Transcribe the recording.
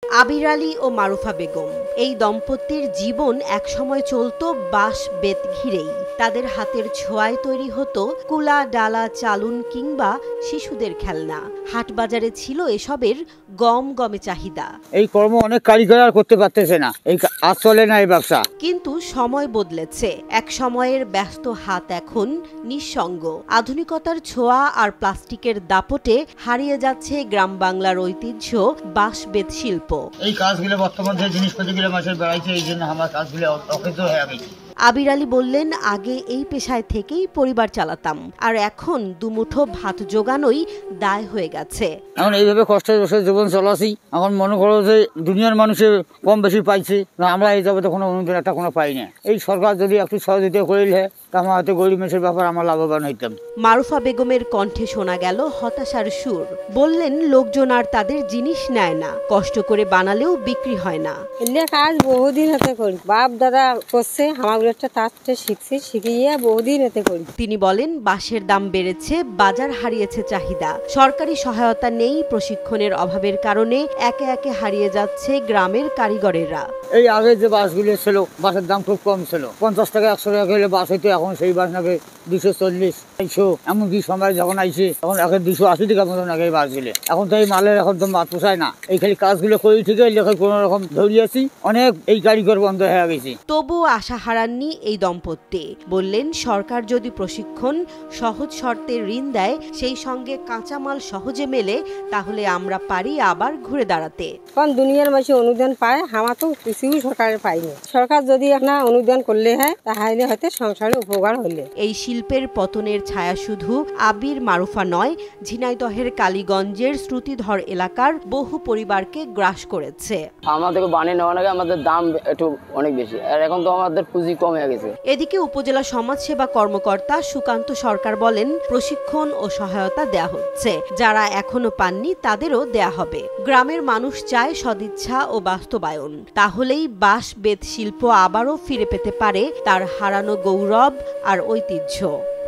আবির আলী ও মারুফা বেগম এই দম্পতির জীবন একসময় চলত বাঁশ বেত ঘিরেই। তাদের হাতের ছোঁয়ায় তৈরি হতো কুলা, ডালা, চালুন কিংবা শিশুদের খেলনা। হাটবাজারে ছিল এসবের গমে চাহিদা। এই কর্ম অনেক কারিগর আর করতে পারতেছে না, এই আর চলে না এই ব্যবসা। কিন্তু সময় বদলেছে। এক সময়ের ব্যস্ত হাত এখন নিঃসঙ্গ। আধুনিকতার ছোঁয়া আর প্লাস্টিকের দাপটে হারিয়ে যাচ্ছে গ্রাম বাংলার ঐতিহ্য বাঁশ বেত শিল্প। এই কাজগুলো বর্তমানে যে জিনিসপত্রগুলো মানুষের বেড়াইছে, এই জন্য আমার কাজগুলো অকেজ হয়ে গেছে। আবির আলী বললেন, আগে এই পেশায় থেকেই পরিবার চালাতাম, আর এখন দুমুঠো ভাত জোগানোই দায় হয়ে গেছে। এখন এইভাবে কষ্টে বসে জীবন চলাছি। এখন মনে করো যে দুনিয়ার মানুষের কম বেশি পাইছে, আমরা এই যাবতে কোনো অনুদান একটা কোনো পাই না। এই সরকার যদি একটু সহযোগিতা করিলে আমার হাতে গরিব মানুষের ব্যাপার আমরা লাভবান হইতাম। মারুফা বেগমের কণ্ঠে শোনা গেল হতাশার সুর। বললেন, লোকজন আর তাদের জিনিস নেয় না, কষ্ট করে বানালেও বিক্রি হয় না। কাজ বহুদিন হতে করি, বাপ দাদা করছে, আমার শিখিয়ে বহুদিন হতে করি। তিনি বলেন, বাঁশের দাম বেড়েছে, বাজার হারিয়েছে চাহিদা। সরকারি সহায়তা নেই, প্রশিক্ষণের অভাবের কারণে একে একে হারিয়ে যাচ্ছে গ্রামের কারিগরেরা। এই আগে যে বাসগুলো ছিল, বাসের দাম খুব কম ছিল, 50 টাকা 100 টাকা হলে বাস হইতো। এখন সেই বাস নাকি 240, 300, এমনকি সময় যখন আইছে তখন এখন 280 টাকা মতো নাকি বাসগুলো। এখন তো এই মালের এখন তো মাছ পোষায় না। এই খালি কাজগুলো করি ঠিক লেখা কোন রকম ধরিয়েছি, অনেক এই কারিগর বন্ধ হয়ে গেছে। তবুও আশা হারাননি এই দম্পতি। বললেন, সরকার যদি প্রশিক্ষণ, সহজ শর্তে ঋণ দেয়, সেই সঙ্গে কাঁচামাল সহজে মেলে, তাহলে আমরা পারি আবার ঘুরে দাঁড়াতে। কারণ দুনিয়ার মানুষ অনুদান পায়, আমার তো কিছুই সরকারের পাইনি। সরকার যদি একটা অনুদান করলে হয়, তাহলে হয়তো সংসারে উপকার হলে। এই শিল্পের পতনের ছায়া শুধু আবির মারুফা নয়, ঝিনাইদহের কালীগঞ্জের শ্রুতিধর এলাকার বহু পরিবারকে গ্রাস করেছে। আমাদের বানিয়ে নেওয়ার আগে আমাদের দাম একটু অনেক বেশি, আর এখন তো আমাদের পুঁজি কম হয়ে গেছে। এদিকে উপজেলা সমাজসেবা কর্মকর্তা সুকান্ত সরকার বলেন, প্রশিক্ষণ ও সহায়তা দেয়া হচ্ছে, যারা এখনো পাননি তাদেরও দেয়া হবে। গ্রামের মানুষ চায় সদিচ্ছা ও বাস্তবায়ন, তাহলেই বাঁশ বেত শিল্প আবারও ফিরে পেতে পারে তার হারানো গৌরব আর ঐতিহ্য।